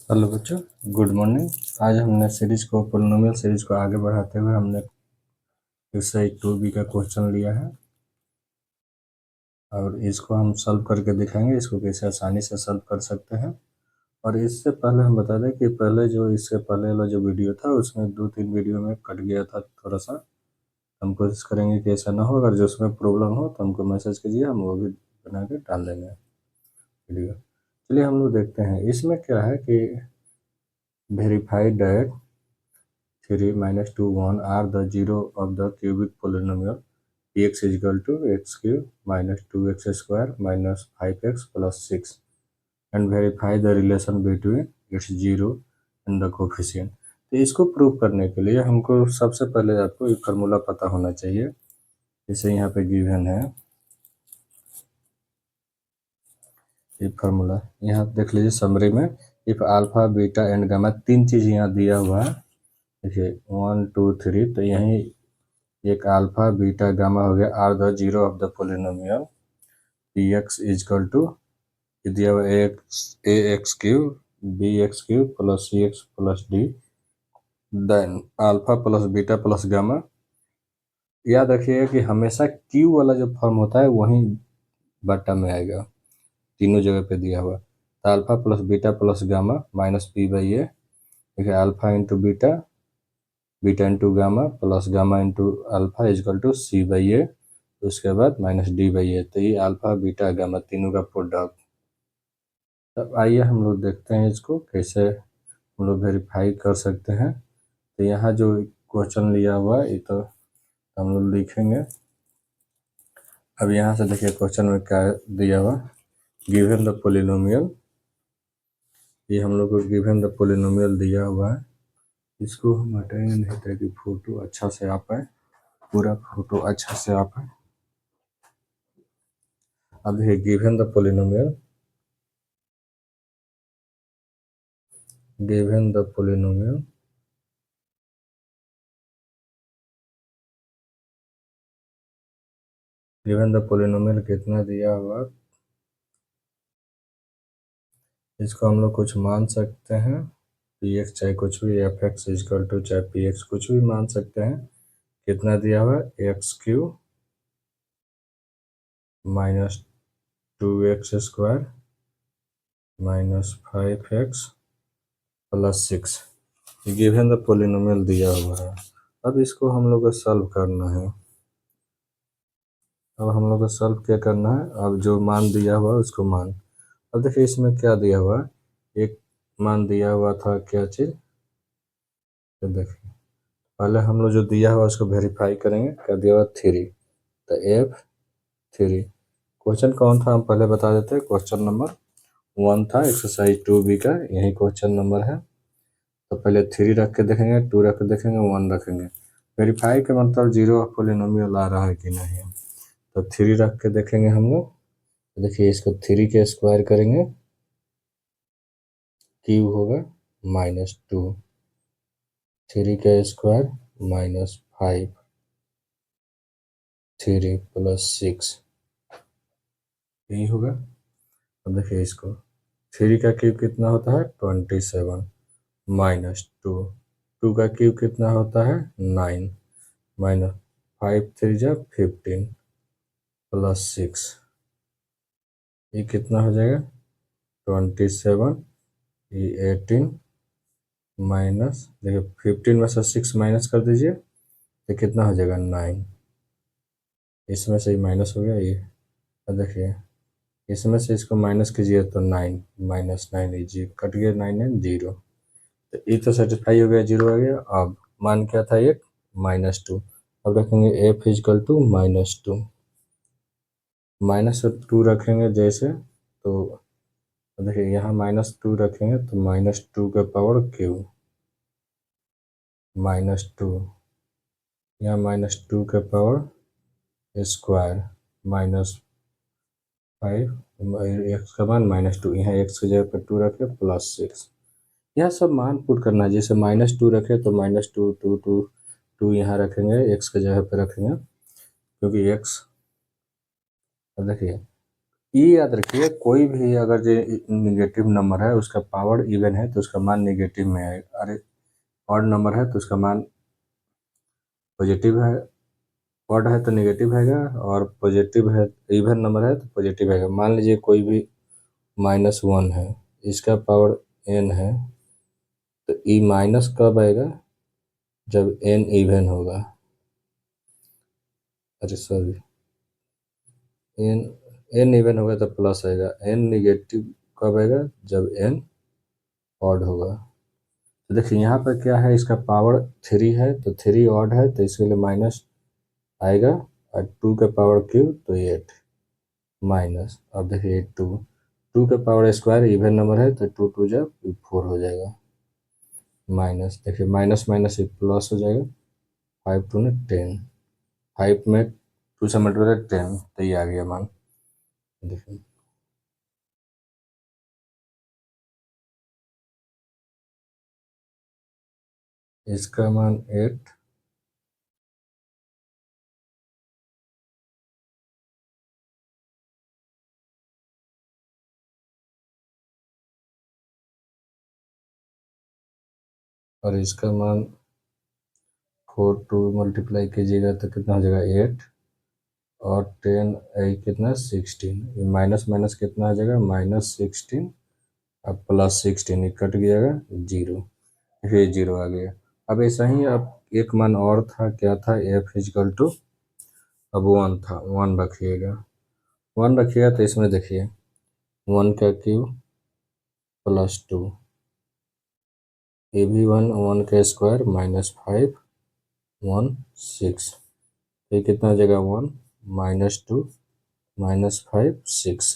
Hello बच्चों, good morning. आज हमने सीरीज को पोलिनोमियल सीरीज को आगे बढ़ाते हुए हमने एक्सरसाइज 2B का क्वेश्चन लिया है और इसको हम सॉल्व करके दिखाएंगे। इसको कैसे आसानी से सॉल्व कर सकते हैं। और इससे पहले हम बता दें कि पहले जो इससे पहले वाला जो वीडियो था उसमें 2-3 वीडियो में कट गया था थोड़ा सा। हम कोशिश करेंगे कि ऐसा ना हो। अगर जो उसमें प्रॉब्लम हो तो हमको मैसेज कीजिए, हम वो भी बना के डाल देंगे वीडियो। चलिए हम लोग देखते हैं इसमें क्या है कि verified that 3 minus 2 1 are the zero of the cubic polynomial x is equal to x cube minus 2x square minus 5x plus 6 and verify the relation between its zero and the coefficient। तो इसको prove करने के लिए हमको सबसे पहले आपको एक फार्मूला पता होना चाहिए। जैसे यहाँ पे गिवन है ये फार्मूला, यहाँ देख लीजिए समरी में। If alpha beta and gamma तीन चीज़ यहाँ दिया हुआ है, देखिए 1 2 3। तो यहीं एक अल्फा बीटा गामा हो गया are the zero of the polynomial P X is equal to दिया हुआ A X cube B X cube plus C X plus D then alpha plus beta plus gamma. याद रखिएगा कि हमेशा Q वाला जो फॉर्म होता है वहीं बॉटम में आएगा, तीनों जगह पे दिया हुआ। तो alpha plus beta plus gamma minus P by A, देखिए alpha into beta, beta into gamma plus gamma into alpha is equal to C by A, उसके बाद माइनस डी बाई ए। तो ये अल्फा बीटा गामा तीनों का प्रोडक्ट। तब आइए हम लोग देखते हैं इसको कैसे हम लोग वेरीफाई कर सकते हैं। तो यहाँ जो क्वेश्चन लिया हुआ है ये तो हम लोग लिखेंगे। अब यहाँ से देखिए क्वेश्चन में क्या दिया हुआ, गिवन द पोलिनोमियल। ये हम लोग को गिवन द पोलिनोमियल दिया हुआ है। इसको हम हटाएंगे नहीं ताकि फोटो अच्छा से आ पाए, पूरा फोटो अच्छा से आ पाए। अब है given the polynomial, given the polynomial given the polynomial कितना दिया हुआ, इसको हम लोग कुछ मान सकते हैं। पी एक्स चाहे कुछ भी, एफ एक्स इजकल टू चाहे पी एक्स कुछ भी मान सकते हैं। कितना दिया हुआ है, x q minus 2x square minus 5x plus 6। Given the polynomial दिया हुआ है। अब इसको हम लोग को सॉल्व करना है। अब हम लोग को सॉल्व क्या करना है, अब जो मान दिया हुआ है उसको मान। अब देखिए इसमें क्या दिया हुआ है, एक मान दिया हुआ था क्या चीज़, तो देखिए पहले हम लोग जो दिया हुआ उसको वेरीफाई करेंगे। क्या दिया हुआ, 3। तो F3 क्वेश्चन कौन था हम पहले बता देते हैं। क्वेश्चन नंबर 1 था एक्सरसाइज 2B का, यही क्वेश्चन नंबर है। तो पहले 3 रख के देखेंगे, 2 रख के देखेंगे, 1 रखेंगे। वेरीफाई का मतलब जीरो ऑफ पोलिनोमियल आ रहा है कि नहीं। तो 3 रख के देखेंगे हम लोग। तो देखिए इसको 3 के स्क्वायर करेंगे, क्यू होगा -2, 3 का स्क्वायर -5, 3 प्लस 6 यही होगा। अब देखिए इसको 3 का क्यूब कितना होता है 27 -2, 2 का क्यूब कितना होता है 9 माइनस 5 3 जा 15 प्लस 6, ये कितना हो जाएगा 27, ये 18 माइनस, देखिए 15 में से 6 माइनस कर दीजिए तो कितना हो जाएगा 9, इसमें से ही माइनस हो गया ये। अब देखिए इसमें से इसको माइनस कीजिए तो 9 -9 ये कट गया, 9 9 0। तो ये तो सेटिस्फाई हो गया, 0 आ गया। अब मान क्या था एक -2। अब रखेंगे एफ इजकल टू -2, -2 रखेंगे जैसे, तो देखिए यहाँ -2 रखेंगे तो -2 का पावर क्यू -2, यहाँ -2 का पावर स्क्वायर -5, एक्स का मान -2, यहाँ एक्स की जगह पर 2 रखे प्लस 6। यह सब मान पुट करना है। जैसे -2 रखे तो -2 2 2 2 यहाँ रखेंगे, एक्स की जगह पर रखेंगे क्योंकि एक्स। अब देखिए ये याद रखिए, कोई भी अगर जो निगेटिव नंबर है उसका पावर इवन है तो उसका मान निगेटिव में आएगा, अरे ऑड नंबर है तो उसका मान पॉजिटिव है, ऑड है तो निगेटिव आएगा, और पॉजिटिव है, इवन नंबर है तो पॉजिटिव आएगा। मान लीजिए कोई भी -1 है, इसका पावर n है, तो ई माइनस कब आएगा, जब n इवन होगा, अरे सॉरी, n n इवन होगा तो प्लस आएगा, n निगेटिव कब आएगा, जब n ऑड होगा। तो देखिए यहाँ पर क्या है, इसका पावर 3 है तो 3 ऑड है तो इसके लिए माइनस आएगा, और 2 का पावर क्यूब तो 8 माइनस, अब देखिए 2 का पावर स्क्वायर इवन नंबर है तो 2 2 जब 4 हो जाएगा, माइनस, देखिए माइनस माइनस एक प्लस हो जाएगा, 5 2 ने 10, 5 में 2 से मल्टीप्लाई 10, तो ये आ गया मान, देखिए इसका मान 8, और इसका मान 4 2 मल्टीप्लाई कीजिएगा तो कितना हो जाएगा 8, और 10 कितना 16, माइनस माइनस कितना आ जाएगा -16, अब +16, ये कट गया जीरो, फिर जीरो आ गया। अब ऐसा ही अब एक मान और था, क्या था, f इजकल टू, अब 1 था, 1 रखिएगा, 1 रखिएगा तो इसमें देखिए 1 का क्यूब +2, ये भी 1, 1 का स्क्वायर -5 1 6, ये कितना हो जाएगा 1 -2 -5 6,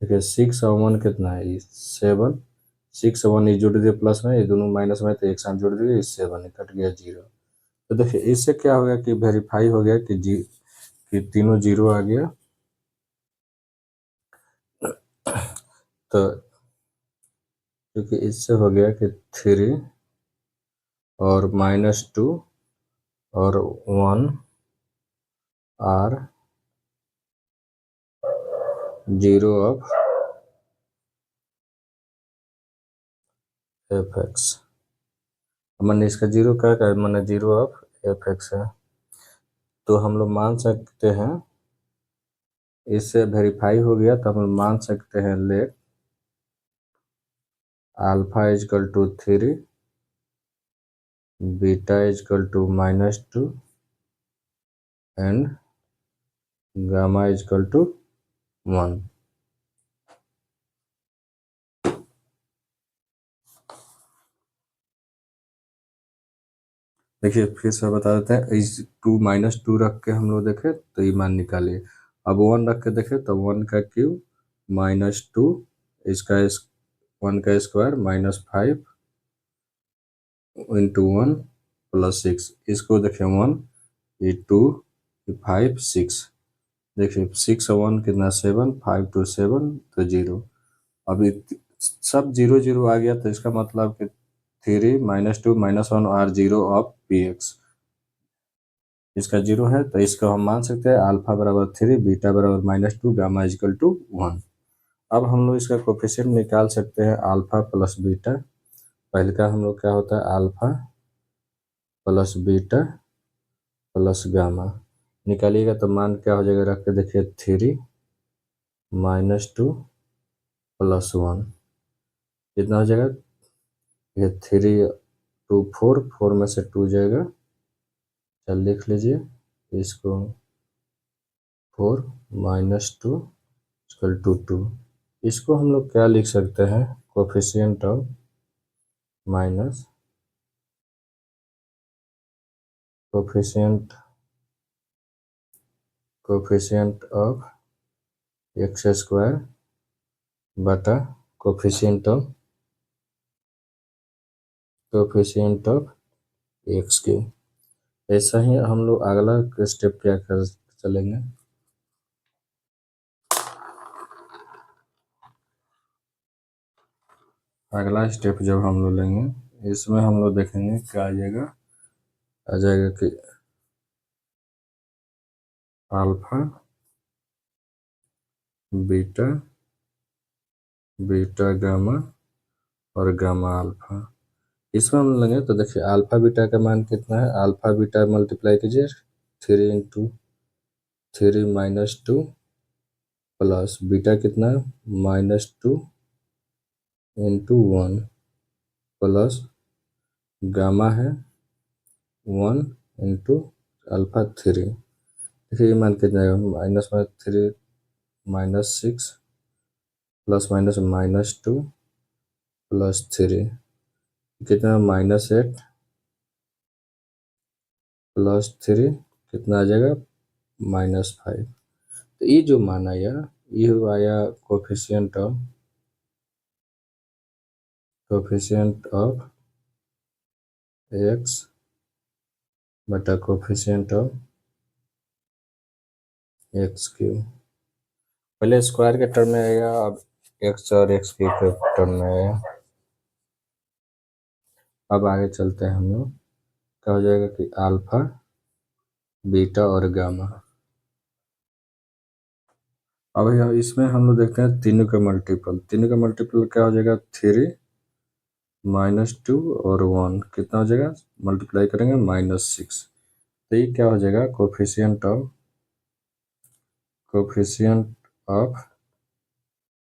देखिए 6 और 1 कितना है, ये 7, 6 और 1 ये जुड़ दिए प्लस में, ये दोनों माइनस में तो एक साथ जुड़ दिए, 7 कट गया जीरो। तो देखिए इससे क्या हो गया कि वेरीफाई हो गया कि तीनों जीरो आ गया। तो क्योंकि इससे हो गया कि 3 और -2 और 1 are zero of f x, मैंने इसका जीरो क्या मैंने जीरो ऑफ एफ एक्स है, तो हम लोग मान सकते हैं, इससे वेरीफाई हो गया तो हम लोग मान सकते हैं let alpha is equal to 3, beta equal to -2 and gamma equal to 1। देखिए फिर से बता देते हैं, इस 2 -2 रख के हम लोग देखें तो ये मान निकालिए, अब 1 रख के देखें तो 1 का क्यूब -2, इसका 1 का स्क्वायर -5 इंटू 1 +6, इसको देखें 1, ये 2, ये 5 6, देखिए 6 और 1 कितना 7, 5 2 7 तो जीरो, अभी सब जीरो जीरो आ गया तो इसका मतलब कि 3 -2 -1 are zero of p x, इसका जीरो है तो इसको हम मान सकते हैं अल्फा बराबर 3, बीटा बराबर -2, गामा इजकल टू 1। अब हम लोग इसका कोफिशिएंट निकाल सकते हैं अल्फा प्लस बीटा, पहले का हम लोग क्या होता है alpha plus beta plus gamma, निकालिएगा तो मान क्या हो जाएगा, रख के देखिए 3 -2 +1 कितना हो जाएगा, ये 3 2 4, 4 में से 2 जाएगा, चल लिख लीजिए इसको, 4 -2 इक्वल टू 2, इसको हम लोग क्या लिख सकते हैं, coefficient of minus coefficient coefficient of x square बटा कोफिशिएंट ऑफ एक्स क्यूब। ऐसा ही हम लोग अगला स्टेप क्या कर चलेंगे, अगला स्टेप जब हम लोग लेंगे इसमें हम लोग देखेंगे क्या आ जाएगा, आ जाएगा कि अल्फा बीटा, बीटा गामा और गामा अल्फा। इसमें हम लेंगे तो देखिए अल्फा बीटा का मान कितना है, अल्फा बीटा मल्टीप्लाई कीजिए 3 × 3 - 2 प्लस बीटा कितना है -2 × 1 प्लस गामा है 1 × α3। देखिए ये मान कितना है -3 -6 प्लस माइनस -2 प्लस 3 कितना -8 प्लस 3 कितना आ जाएगा -5। तो ये जो मान आया ये आया कोफिशिएंट ऑफ एक्स बटा कोफिशिएंट ऑफ एक्स क्यूब। पहले स्क्वायर के टर्म में आएगा, अब एक्स और एक्स क्यूब के टर्म में आएगा। अब आगे चलते हैं हम लोग, क्या हो जाएगा कि अल्फा बीटा और गामा। अब यहाँ इसमें हम लोग देखते हैं तीनों का मल्टीपल क्या हो जाएगा 3 -2 और 1 कितना हो जाएगा, मल्टीप्लाई करेंगे -6। तो ये क्या हो जाएगा कोफिशिएंट ऑफ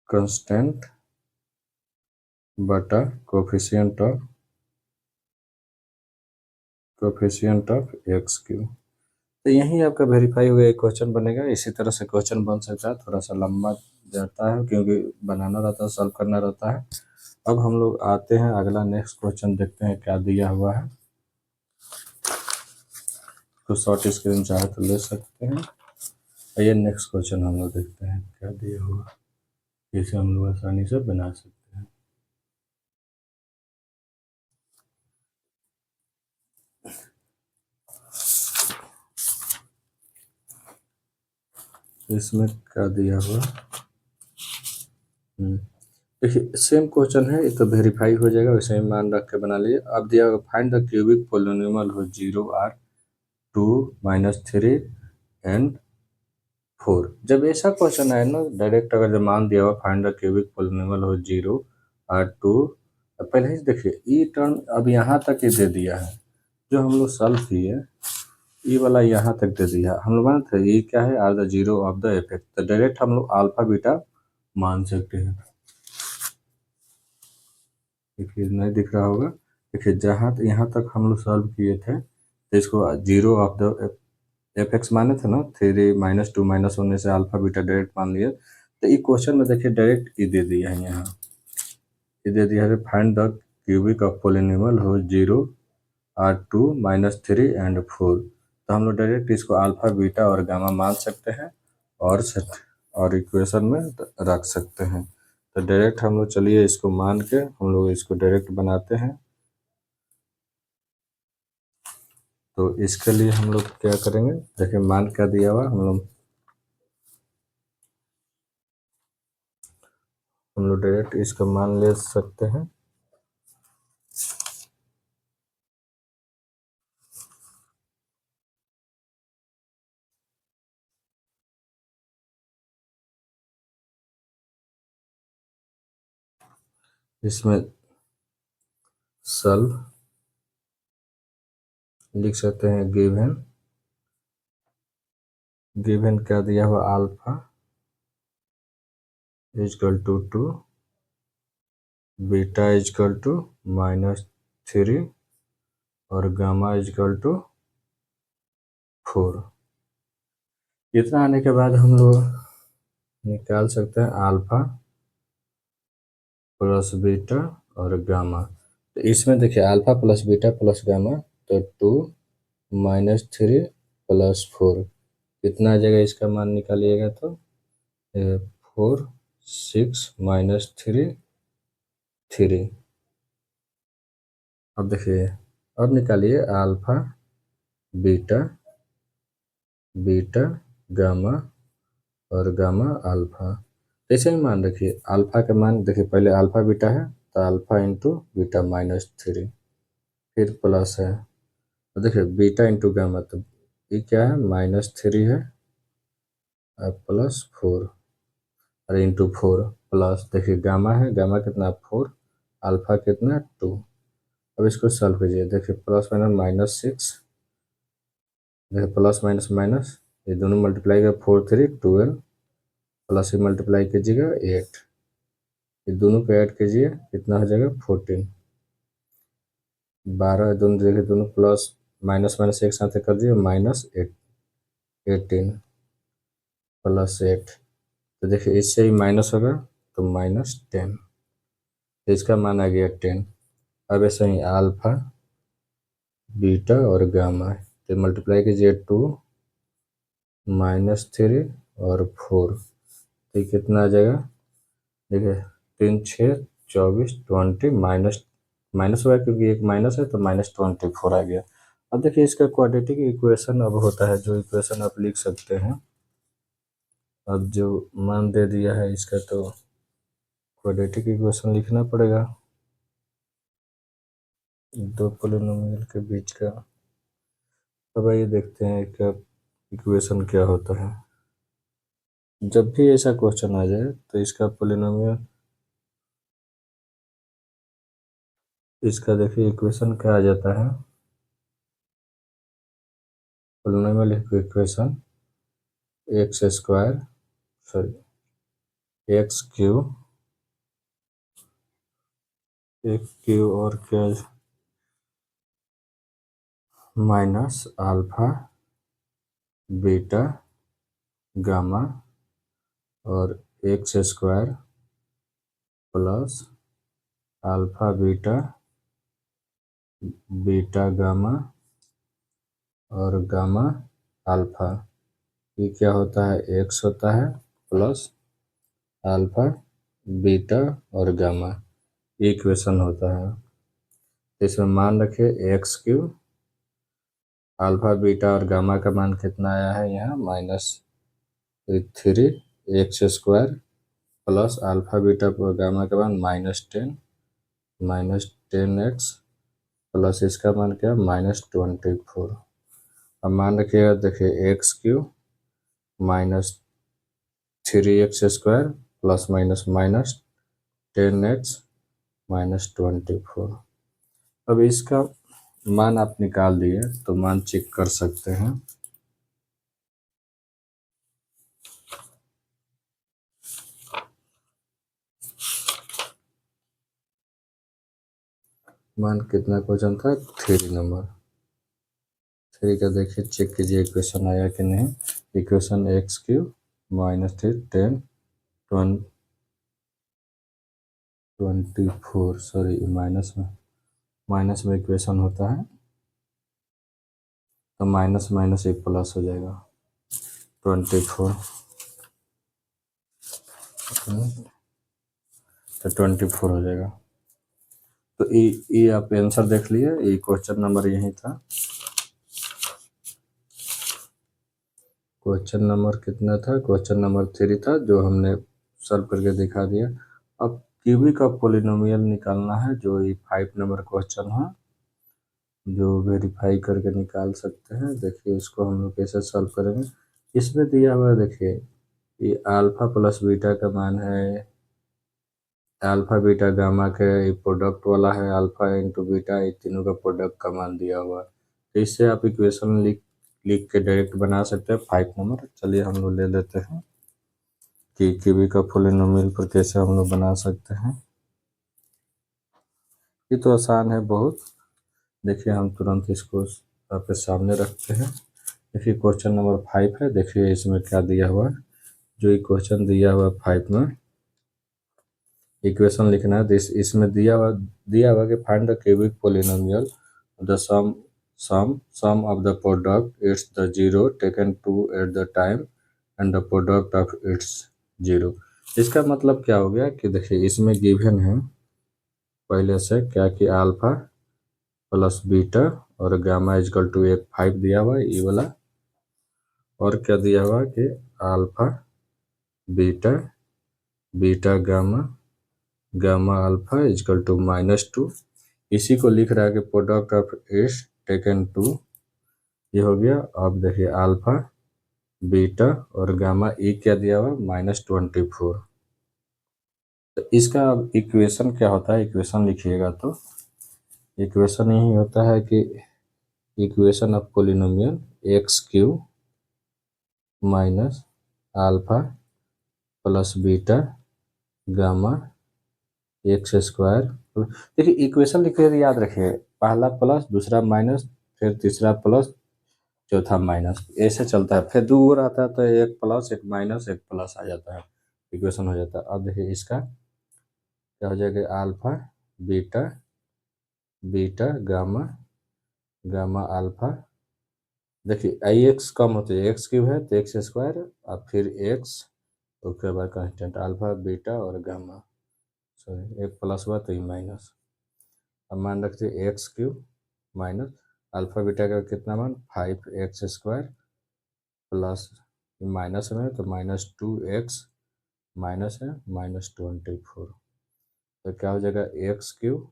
कांस्टेंट बटा कोफिशिएंट ऑफ एक्स क्यूब। तो यही आपका वेरीफाई हुआ एक क्वेश्चन बनेगा। इसी तरह से क्वेश्चन बन सकता है, थोड़ा सा लंबा जाता है क्योंकि बनाना रहता है, सॉल्व करना रहता है। अब हम लोग आते हैं अगला नेक्स्ट क्वेश्चन, देखते हैं क्या दिया हुआ है। तो शॉर्ट स्क्रीन चाहे तो ले सकते हैं। ये नेक्स्ट क्वेश्चन हम लोग देखते हैं क्या दिया हुआ, जिसे हम लोग आसानी से बना सकते हैं। इसमें क्या दिया हुआ, देखिए सेम क्वेश्चन है, ये तो वेरीफाई हो जाएगा, वैसे ही मान रख के बना लीजिए। अब दिया हुआ फाइंड द क्यूबिक पोलिनोमियल हो 0 r 2 -3 एंड 4। जब ऐसा क्वेश्चन आए ना डायरेक्ट, अगर जब मान दिया हुआ फाइंड द क्यूबिक पोलिनोमियल हो 0 r 2, पहले ही देखिए ये टर्म अब यहाँ तक ही दे दिया है, जो हम लोग सॉल्व किए ये वाला यहाँ तक दे दिया हम लोग मानते हैं ये क्या है are the zero of the effect. तो डायरेक्ट हम लोग अल्फा बीटा मान सकते हैं। देखिए नहीं दिख रहा होगा, देखिए जहाँ यहाँ तक हम लोग सॉल्व किए थे तो इसको zero of the F x माने थे ना, 3 -2 -1 से अल्फा बीटा डायरेक्ट मान लिए। तो ये क्वेश्चन में देखिए डायरेक्ट ये दे दिया है, यहाँ ये दे दिया है find the cubic of polynomial हो 0 r 2 -3 एंड 4। तो हम लोग डायरेक्ट इसको अल्फा बीटा और गामा मान सकते हैं और इक्वेशन में रख सकते हैं। तो डायरेक्ट हम लोग चलिए इसको मान के हम लोग इसको डायरेक्ट बनाते हैं। तो इसके लिए हम लोग क्या करेंगे, देखिए मान क्या दिया हुआ हम लोग डायरेक्ट इसका मान ले सकते हैं। इसमें सॉल्व लिख सकते हैं, गिवन क्या दिया हुआ alpha is equal to 2, beta equal to -3 और गामा इजकल टू 4। इतना आने के बाद हम लोग निकाल सकते हैं अल्फा प्लस बीटा और गामा। तो इसमें देखिए alpha plus beta plus gamma, तो 2 -3 प्लस 4 कितना आ जाएगा, इसका मान निकालिएगा तो 4 6 -3 3। अब देखिए अब निकालिए अल्फा बीटा बीटा गामा और गामा अल्फा। ऐसे ही मान रखिए अल्फा का मान देखिए पहले अल्फा बीटा है तो अल्फा इंटू बीटा -3 फिर प्लस है, तो देखिए बीटा इंटू गामा, तो ये क्या है -3 है और +4। और इंटू 4 प्लस देखिए गामा है, गामा कितना 4, अल्फा कितना 2। अब इसको सॉल्व कीजिए, देखिए प्लस माइनस -6, देखिए प्लस माइनस माइनस, ये दोनों मल्टीप्लाई कर 4 3 12, प्लस ही मल्टीप्लाई कीजिएगा 8, ये दोनों को ऐड कीजिए कितना हो जाएगा 14, 12, दोनों देखिए दोनों प्लस माइनस माइनस एक साथ कर दिए -8, 18 प्लस 8, तो देखिए इससे ही माइनस होगा तो -10, तो इसका मान आ गया 10। अब ऐसे ही अल्फा बीटा और गामा, तो मल्टीप्लाई कीजिए 2 -3 और 4, तो कितना आ जाएगा, देखिए 3 6 24 20 माइनस माइनस हुआ क्योंकि एक माइनस है तो -24 आ गया। अब देखिए इसका क्वाड्रेटिक इक्वेशन अब होता है, जो इक्वेशन आप लिख सकते हैं। अब जो मान दे दिया है इसका तो क्वाड्रेटिक इक्वेशन लिखना पड़ेगा, दो पॉलिनोमियल के बीच का। अब आइए देखते हैं क्या इक्वेशन क्या होता है। जब भी ऐसा क्वेश्चन आ जाए तो इसका पॉलिनोमियल, इसका देखिए इक्वेशन क्या आ जाता है, polynomial equation x square sorry x cube, एक क्यू और क्या माइनस अल्फा बीटा गामा और x square plus alpha beta beta gamma और गामा अल्फा, ये क्या होता है एक्स होता है प्लस अल्फा बीटा और गामा, ये इक्वेशन होता है। इसमें मान रखे एक्स क्यूब, अल्फा बीटा और गामा का मान कितना आया है यहाँ -3 x square plus alpha beta और गामा का मान -10 एक्स प्लस इसका मान क्या -24। अब मान रखिएगा, देखिए x cube -3x² plus minus -10x -24। अब इसका मान आप निकाल दिए तो मान चेक कर सकते हैं। मान कितना क्वेश्चन था 3 नंबर 3 का, देखिए चेक कीजिए इक्वेशन आया कि नहीं। Equation x cube -3 10 24 sorry minus में इक्वेशन होता है तो माइनस माइनस एक प्लस हो जाएगा 24, तो 24 हो जाएगा। तो ये आप आंसर देख लिए, ये क्वेश्चन नंबर यही था। क्वेश्चन नंबर कितना था, क्वेश्चन नंबर 3 था, जो हमने सॉल्व करके दिखा दिया। अब क्यूबिक का पॉलिनोमियल निकालना है, जो ये 5 नंबर क्वेश्चन है, जो वेरीफाई करके निकाल सकते हैं। देखिए इसको हम लोग कैसे सॉल्व करेंगे। इसमें दिया हुआ है, देखिए ये अल्फा प्लस बीटा का मान है, अल्फा बीटा गामा के प्रोडक्ट वाला है, अल्फा इंटू बीटा, ये तीनों का प्रोडक्ट का मान दिया हुआ है। तो इससे आप इक्वेशन लिख के डायरेक्ट बना सकते हैं 5 नंबर। चलिए हम लोग ले लेते हैं कि क्यूबिक का पॉलिनोमियल पर कैसे हम लोग बना सकते हैं। ये तो आसान है बहुत। देखिए हम तुरंत इसको आपके सामने रखते हैं। देखिए क्वेश्चन नंबर 5 है, देखिए इसमें क्या दिया हुआ है। जो ये क्वेश्चन दिया हुआ 5 में इक्वेशन लिखना है, इसमें दिया हुआ कि find the cubic polynomial the sum of the product its the zero taken two at the time and the product of its zero. इसका मतलब क्या हो गया कि देखिए इसमें गिवन है पहले से क्या कि अल्फा प्लस बीटा और गामा इजकल टू एक 5 दिया हुआ है ये वाला, और क्या दिया हुआ कि alpha beta beta gamma gamma alpha is equal to -2। इसी को लिख रहा है कि product of s taken two, ये हो गया। अब देखिए अल्फा बीटा और गामा, ई क्या दिया हुआ -24। तो इसका इक्वेशन क्या होता है, इक्वेशन लिखिएगा तो इक्वेशन यही होता है कि equation of polynomial x q minus alpha plus beta gamma x square. देखिए इक्वेशन लिखिए तो याद रखिए, पहला प्लस, दूसरा माइनस, फिर तीसरा प्लस, चौथा माइनस, ऐसे चलता है। फिर दो और आता है तो एक प्लस एक माइनस एक प्लस आ जाता है, इक्वेशन हो जाता है। अब देखिए इसका क्या हो जाएगा, alpha beta beta gamma gamma alpha. देखिए आई एक्स कम होते है, एक्स क्यूब है तो एक्स स्क्वायर और फिर एक्स, उसके बाद कांस्टेंट अल्फा बीटा और गामा, सॉरी एक प्लस हुआ तो ये माइनस। अब मान रखते हैं x cube minus alpha beta का कितना मान 5x² प्लस माइनस में तो -2x माइनस है -24। तो क्या हो जाएगा एक्स क्यूब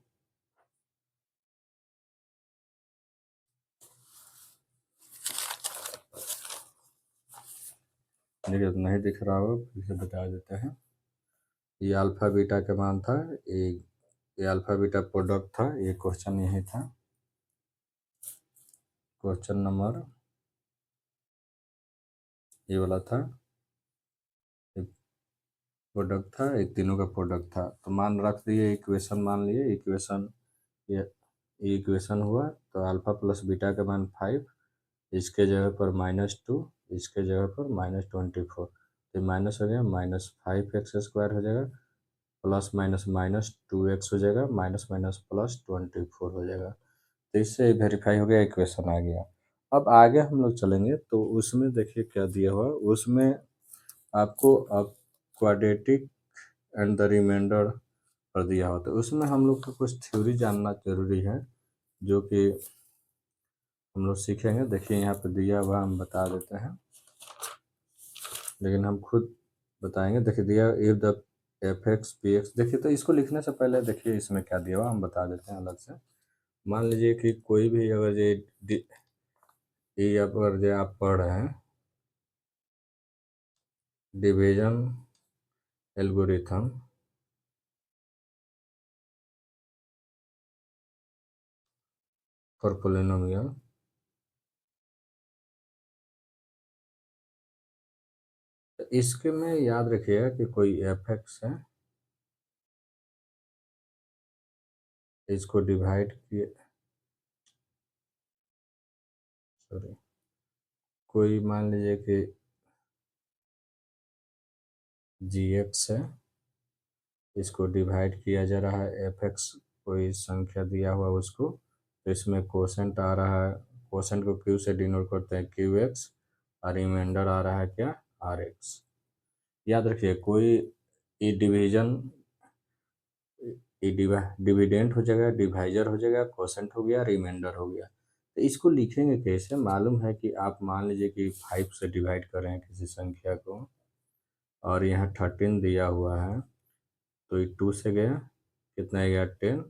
देखिए तो नहीं दिख रहा हो, फिर से बता देते हैं। ये अल्फा बीटा का मान था, ये अल्फा बीटा प्रोडक्ट था, ये क्वेश्चन यही था, क्वेश्चन नंबर ये वाला था, प्रोडक्ट था, एक तीनों का प्रोडक्ट था। तो मान रख दिए, इक्वेशन मान लिए, इक्वेशन ये इक्वेशन हुआ तो अल्फा प्लस बीटा का मान 5, इसके जगह पर -2, इसके जगह पर -24, तो माइनस हो गया, -5x² हो जाएगा, प्लस माइनस -2x हो जाएगा, माइनस माइनस प्लस 24 हो जाएगा। तो इससे वेरीफाई हो गया, इक्वेशन आ गया। अब आगे हम लोग चलेंगे तो उसमें देखिए क्या दिया हुआ, उसमें आपको अब क्वाड्रेटिक एंड द रिमाइंडर पर दिया होता है। उसमें हम लोग को कुछ थ्योरी जानना जरूरी है, जो कि हम लोग सीखेंगे। देखिए यहाँ पे दिया हुआ हम बता देते हैं, लेकिन हम खुद बताएंगे। देखिए दिया if the F x P x, देखिए तो इसको लिखने से पहले देखिए इसमें क्या दिया हुआ हम बता देते हैं अलग से। मान लीजिए कि कोई भी अगर ये अगर जो आप पढ़ रहे हैं डिवीजन एल्गोरिथम फॉर पोलिनोमियल, तो इसके में याद रखिएगा कि कोई एफ एक्स है, इसको डिवाइड किए, सॉरी, कोई मान लीजिए कि जी एक्स है, इसको डिवाइड किया जा रहा है एफ एक्स, कोई संख्या दिया हुआ उसको, तो इसमें कोसेंट आ रहा है, कोसेंट को क्यू से डिनोट करते हैं क्यू एक्स, और रिमाइंडर आ रहा है क्या, आर एक्स। याद रखिए कोई ये डिवीजन, ये डिविडेंट हो जाएगा, डिवाइजर हो जाएगा, कोसेंट हो गया, रिमाइंडर हो गया। तो इसको लिखेंगे कैसे, मालूम है कि आप मान लीजिए कि 5 से डिवाइड कर रहे हैं किसी संख्या को, और यहाँ 13 दिया हुआ है, तो ये 2 से गया, कितना आ गया 10,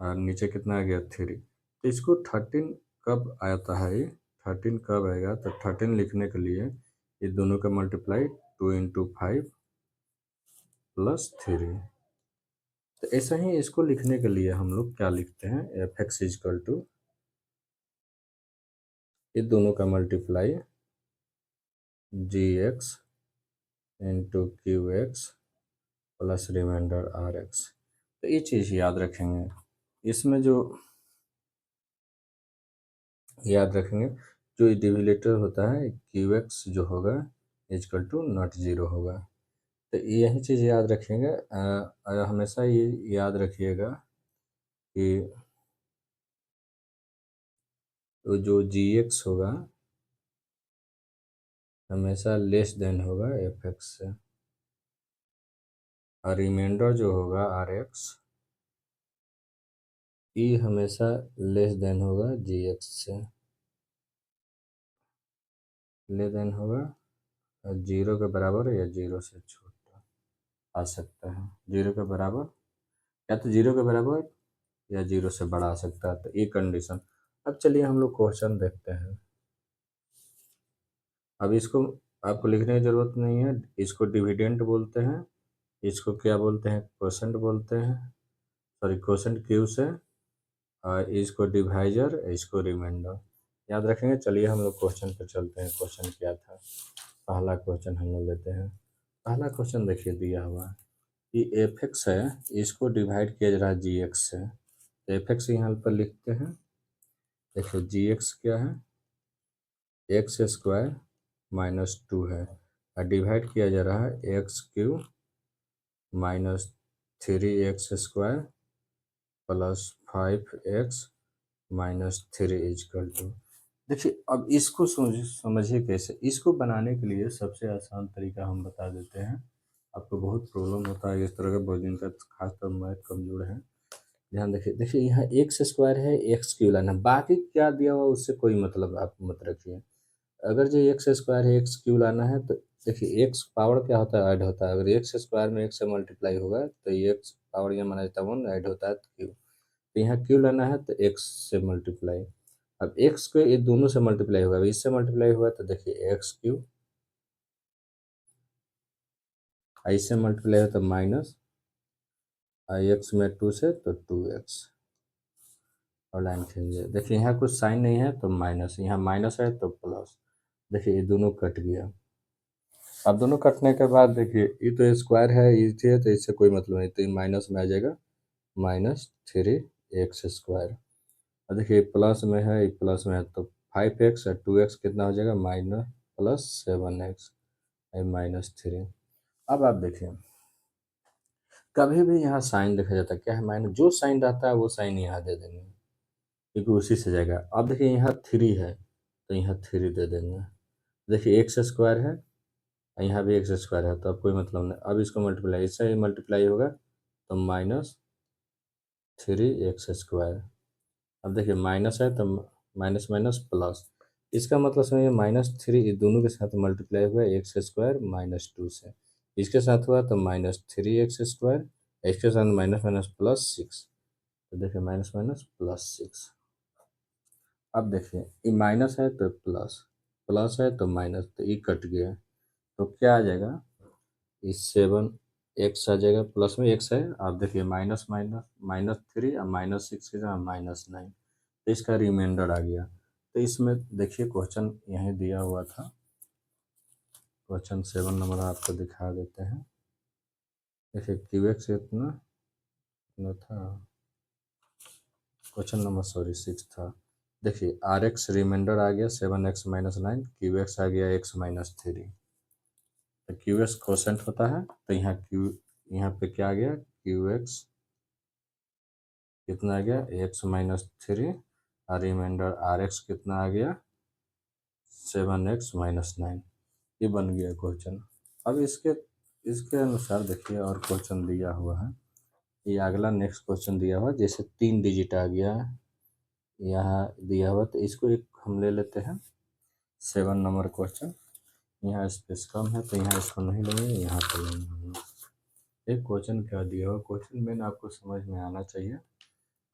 और नीचे कितना आ गया 3। तो इसको 13 कब आता है, ये 13 कब आएगा, तो 13 लिखने के लिए ये दोनों का मल्टीप्लाई 2 × 5 + 3। तो ऐसा ही इसको लिखने के लिए हम लोग क्या लिखते हैं, एफ एक्स इजकल टू ये दोनों का multiply g x into q x plus remainder r x. तो ये चीज़ याद रखेंगे, इसमें जो याद रखेंगे, जो डिविलेटर होता है क्यू एक्स जो होगा इजकल टू नॉट ज़ीरो होगा। तो यही चीज़ याद रखेंगे। हमेशा ये याद रखिएगा कि वो जो जी एक्स होगा हमेशा लेस देन होगा एफ एक्स से, और रिमाइंडर जो होगा आर एक्स ई हमेशा लेस देन होगा जी एक्स से, लेस देन होगा, और जीरो के बराबर या जीरो से छोटा आ सकता है, जीरो के बराबर या तो जीरो के बराबर या जीरो से बड़ा आ सकता है। तो ये कंडीशन। अब चलिए हम लोग क्वेश्चन देखते हैं। अब इसको आपको लिखने की ज़रूरत नहीं है, इसको डिविडेंट बोलते हैं, इसको क्या बोलते हैं, क्वोशेंट बोलते हैं, सॉरी क्वोशेंट क्यू से, और इसको डिवाइजर, इसको रिमाइंडर याद रखेंगे। चलिए हम लोग क्वेश्चन पर चलते हैं। क्वेश्चन क्या था, पहला क्वेश्चन हम लोग लेते हैं। पहला क्वेश्चन देखिए दिया हुआ है कि एफ एक्स है, इसको डिवाइड किया जा रहा है जी एक्स से, तो एफ एक्स यहाँ पर लिखते हैं। देखिए जी एक्स क्या है, एक्स स्क्वायर माइनस टू है, और डिवाइड किया जा रहा है x q minus three x square plus five x minus three equal to. देखिए अब इसको समझिए कैसे। इसको बनाने के लिए सबसे आसान तरीका हम बता देते हैं। आपको बहुत प्रॉब्लम होता है इस तरह का, बहुत दिन का खासकर मैथ कमजोर है। ध्यान देखिए, देखिए यहाँ एक्स स्क्वायर है, एक्स क्यू लाना, बाकी क्या दिया हुआ उससे कोई मतलब आप मत रखिए। अगर जो एक्स स्क्वायर है एक्स क्यू लाना है तो देखिए एक्स पावर क्या होता है, ऐड होता है। अगर एक्स स्क्वायर में एक्स से मल्टीप्लाई होगा तो ये एक्स पावर यहाँ माना जाता है वन, ऐड होता है क्यू। तो यहाँ क्यू लेना है तो एक्स से मल्टीप्लाई। अब एक्स को ये दोनों से मल्टीप्लाई होगा, अब इससे मल्टीप्लाई हुआ तो देखिए एक्स क्यू, इससे मल्टीप्लाई हो तो माइनस, आई एक्स में टू से तो टू एक्स, और लाइन खींचिए। देखिए यहाँ कुछ साइन नहीं है तो माइनस, यहाँ माइनस है तो प्लस। देखिए ये दोनों कट गया। अब दोनों कटने के बाद देखिए ये तो स्क्वायर है, ये है तो इससे कोई मतलब नहीं, तो ये माइनस में आ जाएगा, माइनस थ्री एक्स स्क्वायर। और देखिए प्लस में है, ये प्लस में है तो फाइव एक्स और टू एक्स कितना हो जाएगा, minus plus seven X minus three. अब आप देखिए कभी भी यहाँ साइन देखा जाता है क्या है, माइनस जो साइन रहता है वो साइन यहाँ दे देंगे, क्योंकि उसी से जाएगा। अब देखिए यहाँ थ्री है तो यहाँ थ्री दे देंगे। देखिए एक्स स्क्वायर है, यहाँ भी एक्स स्क्वायर है, तो अब कोई मतलब नहीं। अब इसको मल्टीप्लाई, इससे ही मल्टीप्लाई होगा तो माइनस थ्री एक्स स्क्वायर। अब देखिए माइनस है तो माइनस माइनस प्लस, इसका मतलब समझिए माइनस थ्री, ये दोनों के साथ मल्टीप्लाई हुआ एक्स स्क्वायर माइनस टू से, इसके साथ हुआ तो माइनस थ्री एक्स स्क्वायर, इसके साथ माइनस माइनस प्लस सिक्स, तो देखिए माइनस माइनस प्लस सिक्स। अब देखिए ये माइनस है तो प्लस, प्लस है तो माइनस, तो ये कट गया, तो क्या आ जाएगा, इस सेवन एक्स आ जाएगा, प्लस में एक्स है। आप देखिए माइनस माइनस माइनस थ्री और माइनस सिक्स के साथ माइनस नाइन, तो इसका रिमाइंडर आ गया। तो इसमें देखिए क्वेश्चन यहीं दिया हुआ था, क्वेश्चन सेवन नंबर आपको दिखा देते हैं। देखिए क्यू एक्स इतना इतना था, क्वेश्चन नंबर सॉरी सिक्स था। देखिए आर एक्स रिमाइंडर आ गया seven X minus nine, Q X आ गया एक्स माइनस थ्री। तो क्यू एक्स क्वोशेंट होता है, तो यहाँ क्यू, यहाँ पे क्या आ गया, क्यू एक्स कितना आ गया, एक्स माइनस थ्री, और रिमाइंडर आर एक्स कितना आ गया, सेवन एक्स माइनस नाइन। ये बन गया क्वेश्चन। अब इसके इसके अनुसार देखिए और क्वेश्चन दिया हुआ है। ये अगला नेक्स्ट क्वेश्चन दिया हुआ है, जैसे तीन डिजिट आ गया है यहाँ दिया हुआ, तो इसको एक हम ले लेते हैं। सेवन नंबर क्वेश्चन, यहाँ स्पेस कम है तो यहाँ इसको नहीं लेंगे, यहाँ पर लेंगे हम लोग। एक क्वेश्चन क्या दिया हुआ, क्वेश्चन में आपको समझ में आना चाहिए।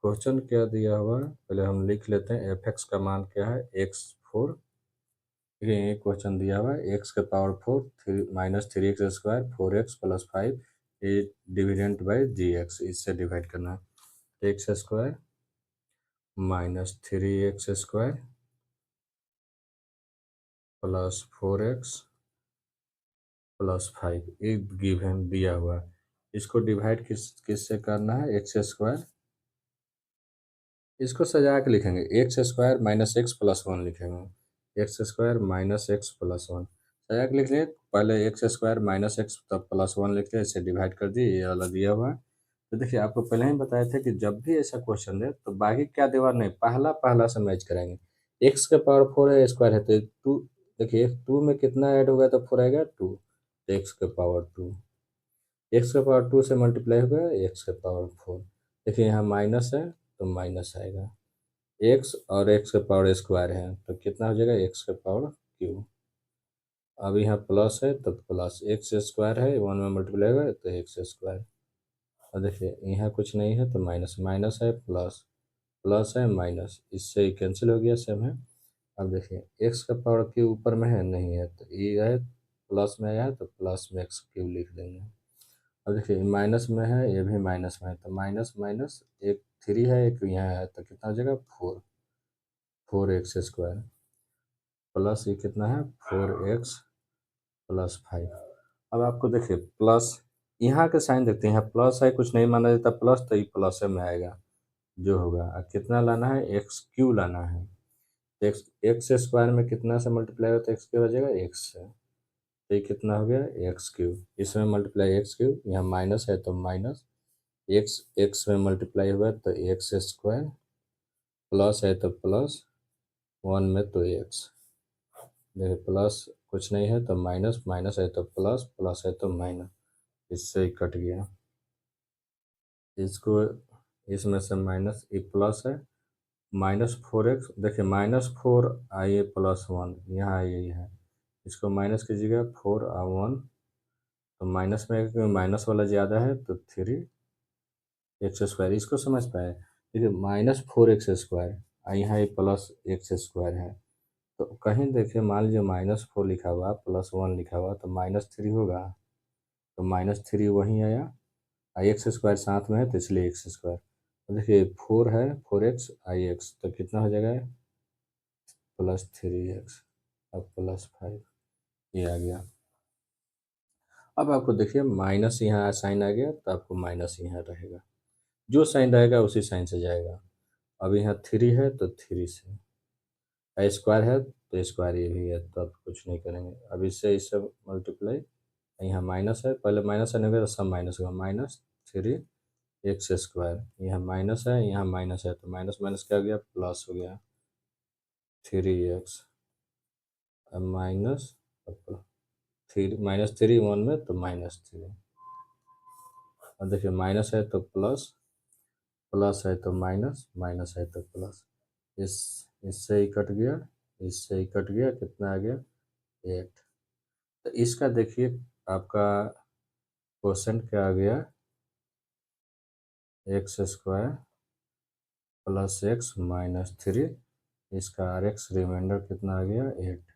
क्वेश्चन क्या दिया हुआ है पहले हम लिख लेते हैं। एफ एक्स का मान क्या है, एक्स फोर। देखिए ये क्वेश्चन दिया हुआ है, एक्स के power four, three minus three x square, four x plus five, ये डिविडेंट बाई जी एक्स, इससे डिवाइड करना है। X square minus three x square plus four x plus five, ये गिवन दिया हुआ है। इसको डिवाइड किससे करना है, एक्स स्क्वायर, इसको सजा के लिखेंगे, X square minus X plus one लिखेंगे, X square minus X plus one सजा के लिख लिए। पहले एक्स स्क्वायर माइनस एक्स तब प्लस वन लिख लिया, इसे डिवाइड कर दिए, ये वाला दिया हुआ है। तो देखिए आपको पहले ही बताया था कि जब भी ऐसा क्वेश्चन दे तो बाकी क्या दीवार नहीं, पहला पहला से मैच कराएंगे। एक्स का पावर फोर है, स्क्वायर है तो टू, देखिए टू में कितना ऐड होगा तो फोर आएगा टू, तो एक्स का पावर टू, एक्स का पावर टू से मल्टीप्लाई होगा एक्स का पावर फोर। देखिए यहाँ माइनस है तो माइनस आएगा, एक्स और एक्स का पावर स्क्वायर है तो कितना हो जाएगा, एक्स का पावर क्यू। अब यहाँ प्लस है तो प्लस, एक्स स्क्वायर है वन में मल्टीप्लाई होगा तो एक्स स्क्वायर। और देखिए यहाँ कुछ नहीं है तो माइनस, माइनस है प्लस, प्लस है माइनस, इससे ही कैंसिल हो गया, सेम है। अब देखिए एक्स का पावर क्यू ऊपर में है नहीं है, तो ये है प्लस में आया है तो प्लस में एक्स क्यू लिख देंगे। अब देखिए माइनस में है, ये भी माइनस में है, तो माइनस माइनस एक 3 है, एक यहाँ है, तो कितना हो जाएगा 4, 4x² प्लस ये कितना है 4x प्लस 5। अब आपको देखिए प्लस यहाँ के साइन देखते हैं, यहाँ प्लस है, कुछ नहीं माना जाता प्लस, तो ये प्लस में आएगा जो होगा। कितना लाना है x³ लाना है, एक्स एक्स स्क्वायर में कितना से मल्टीप्लाई होता है x³ हो जाएगा x से, तो ये कितना हो गया x³, इसमें मल्टीप्लाई x³ यहाँ माइनस है तो माइनस एक्स, एक्स में मल्टीप्लाई हुआ तो x² प्लस है तो प्लस 1 में तो x, देखिए प्लस कुछ नहीं है तो माइनस, माइनस है तो प्लस, प्लस है तो माइनस, इससे ही कट गया। इसको इसमें से माइनस ये प्लस है, -4x, देखिए -4 आइए +1 यहाँ आइए है, इसको माइनस कीजिएगा 4 और 1, तो माइनस में माइनस वाला ज़्यादा है तो 3x², इसको समझ पाए। देखिए -4x² और यहाँ ये +x² है, तो कहीं देखिए मान लीजिए -4 लिखा हुआ +1 लिखा हुआ तो -3 होगा, तो -3 वहीं आया और x² साथ में है तो इसलिए x²। तो देखिए 4 है 4x आई एक्स, तो कितना हो जाएगा +3x अब +5, ये आ गया। अब आपको देखिए माइनस यहाँ साइन आ गया तो आपको माइनस यहाँ रहेगा, जो साइन रहेगा उसी साइन से जाएगा। अब यहाँ 3 है तो 3 से, स्क्वायर है तो स्क्वायर ये भी है, तो अब कुछ नहीं करेंगे। अब इससे मल्टीप्लाई, यहाँ माइनस है, पहले माइनस आने होगा तो सब माइनस होगा, -3x², यहाँ माइनस है यहाँ माइनस है, तो माइनस माइनस क्या हो गया प्लस हो गया 3x, अब माइनस -3 1 में तो -3, अब देखिए माइनस है तो प्लस, प्लस है तो माइनस, माइनस है तो प्लस, इस इससे ही कट गया, इससे ही कट गया, कितना आ गया 8। तो इसका देखिए आपका क्वेश्चन क्या आ गया, x² प्लस x -3, इसका rx रिमाइंडर कितना आ गया 8,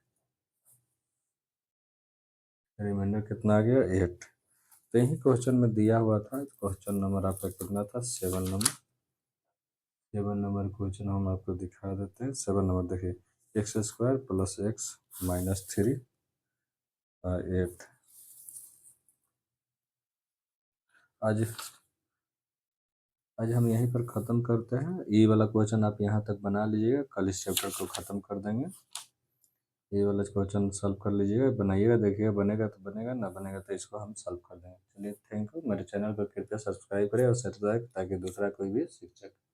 रिमाइंडर कितना आ गया 8। तो यही क्वेश्चन में दिया हुआ था, क्वेश्चन नंबर आपका कितना था 7 नंबर, 7 नंबर क्वेश्चन हम आपको दिखा देते हैं। 7 नंबर देखिए, x² प्लस x -3 8। आज आज हम यहीं पर ख़त्म करते हैं, ये वाला क्वेश्चन आप यहाँ तक बना लीजिएगा, कल इस चैप्टर को ख़त्म कर देंगे। ये वाला क्वेश्चन सॉल्व कर लीजिएगा, बनाइएगा, देखिएगा बनेगा तो बनेगा, ना बनेगा तो इसको हम सॉल्व कर देंगे। चलिए थैंक यू, मेरे चैनल को कृपया सब्सक्राइब करें और शेयर करें ताकि दूसरा कोई भी सीख सके।